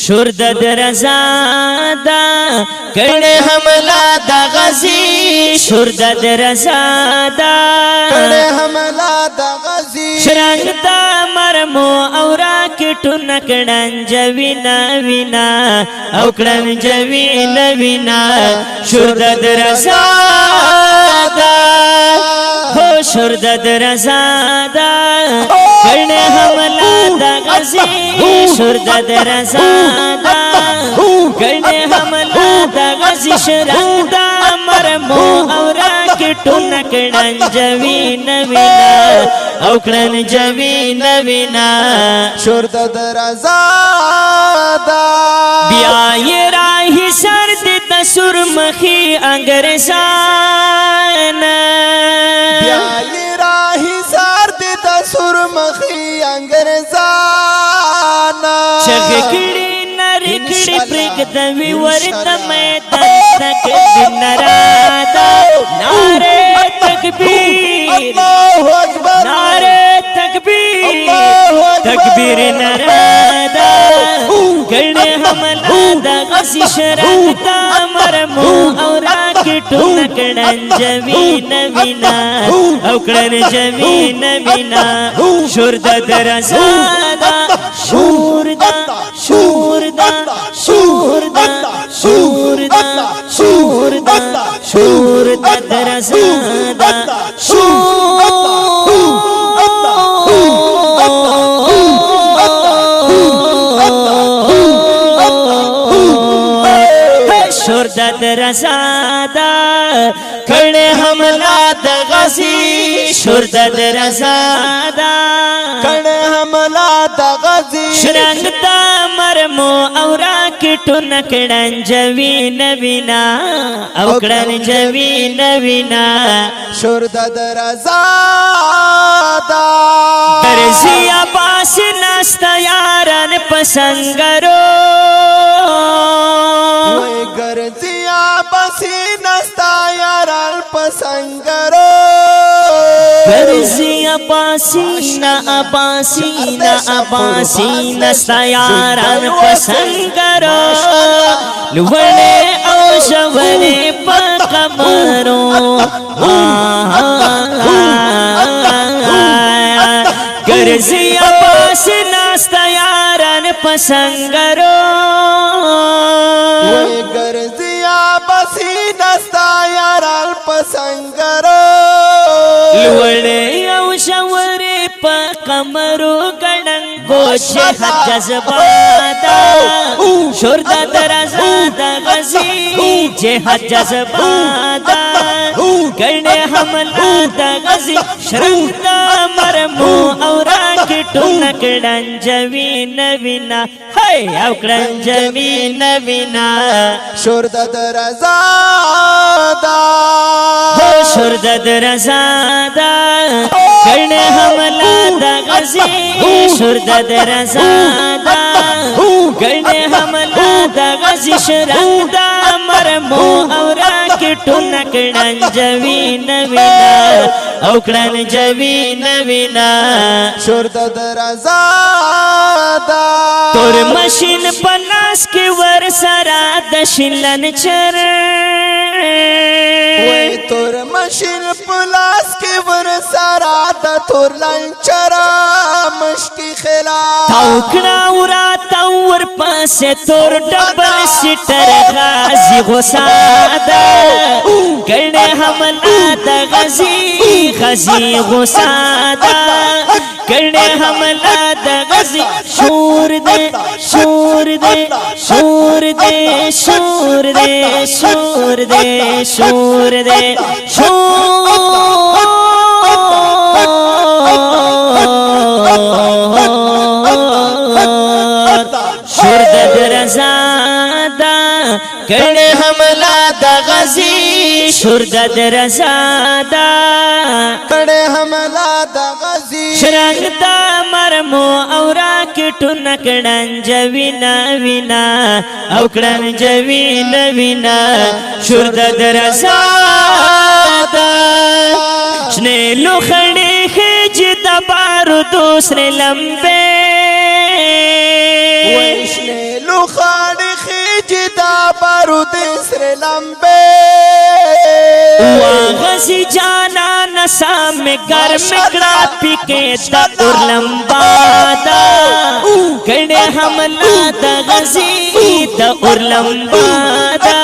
شور د رضا دا کړه حمله د غزي شور د رضا دا کړه حمله د غزي شرنګ د مرمو او راکټو نکړن جوینا وینا او کړن جوینا وینا شور د رضا دا هو شور د رضا دا کړه حمله د غزي شور د رضا دا کړه حمله د غزي شرنګ د مرمو او راکټو نکړن جوینا وینا او کړن جوینا وینا شور د رضا دا بیا یې راهي سر د تسور مخي انګريزان بیا یې راهي سر د تسور مخي انګريزان چغ کړي نر کړي پرګ د وی ورته میدان تک نرادا ناره تکبیر الله اکبر ناره تکبیر تکبیر نرادا کړه حمله د غزي شرنګ د مرمو او راکټو نکړن جوینا وینا او کړن جوینا وینا شور د رضا دا شور د شور د شور د شور د شور د شور د رضا دا شور د رضا دا کړه حمله د غزي شور د رضا دا کړه حمله د غزي شرنګ د مرمو او راکټو نکړن جوینا وینا او کړن جوینا وینا شور د رضا دا درزي عباس ناستا یاران پسنګرو وای ګرځیا بسې نستا یاران پسنګرو درزي عباسینا عباسینا عباسینا ناستا یاران پسنګرو لوړې او شوړې په قمرو ګرځي عباس ناستا یاران پسنګرو وای ګرځیا بسې نستا یاران پسنګرو لوړې او شوړې په قمرو ګړنګو چې جذباتا شور د رضا د غزي چې جذباتا کړه حمله د غزي شرنګ د مرمو او راکټو نکړن جوینا وینا هاي او کړن جوینا وینا شور د رضا دا شور د رضا دا کړه حمله د غزي شور د رضا دا کړه حمله د غزي شرنګ د مرمو او راکټو نکړن جوینا وینا او کړن جوینا وینا شور د رضا دا تور ماشین پناس کې ور سرا د شلن چر وای تور ماشین پلاس کې ور سارا د تور لنچرا مشکی خلاف تاوکنا ورا تاور پاسه تور ډبل سټر غازی غسادا کړه حمله د غزي غزي غسادا کړه حمله د غزي شور دے شور دے شور دے شور دے شور دے شور دے شور د رضا دا کړه حمله د غزي شور د رضا دا کړه حمله د غزي شرنګ د مرمو او راکټو نکړن جوینا وینا او کړن جوینا وینا شور د رضا دا شنه لوخړې خج د بارو دوسر لمبه وشنه لوخ بارود سر لمبے واغسی جانا نسا میں گرم کڑا پکے دا اور لمبا دا کڑے حملہ دا غزی دا اور لمبا دا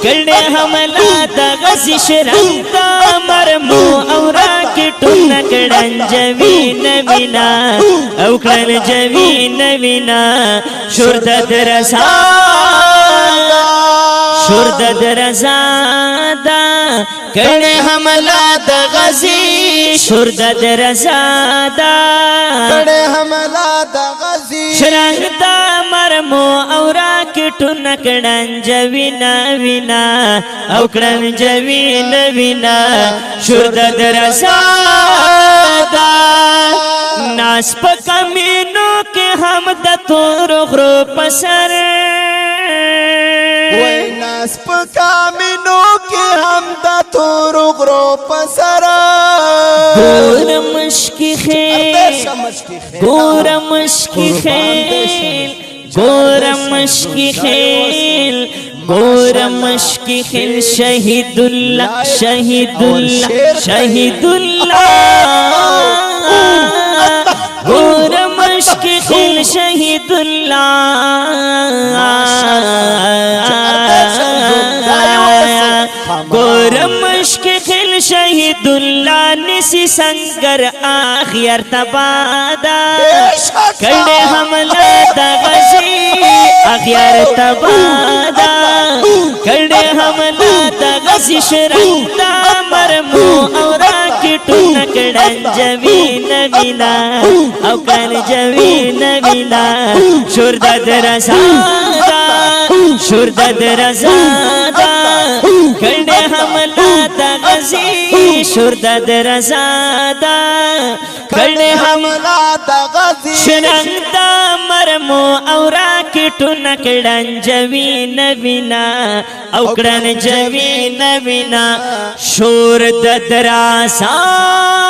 کڑے حملہ دا غزی شرنگ دا مرمو اورا کٹن کڑن جوین وینا اوکڑن جوین وینا شردد رسا شردد رزادا کڑے حملہ دا غزی شردد رزادا کڑے حملہ دا غزی شرنگ دا مرمو اورا کٹو نکڑن جوینا وینا اوکڑن جوین وینا شردد رزادا ناس پا کمینو کے ہم دا تور غرو پسر وی ناس پا کامینو کے ہم دا تور غرو پسرا گور مشکی خیل گور مشکی خیل گور مشکی خیل گور مشکی خیل شہید اللہ شہید اللہ شہید اللہ گور مشکی خیل شہید اللہ گور مشکی خیل شہید اللہ نسی سنگر آخیر تبادا کڑے حملہ دا غزی آخیر تبادا کڑے حملہ دا غزی شرنگ دا مرمو اورا کٹو نکڑن جوین وینا اوکن جوین وینا شردد رزادا شردد رزادا کڑے حملہ دا غزی شردد رزادا کڑے حملہ دا غزی شرنگ دا مرمو اورا کٹو نکڑن جوین وینا اوکڑن جوین وینا شردد رزادا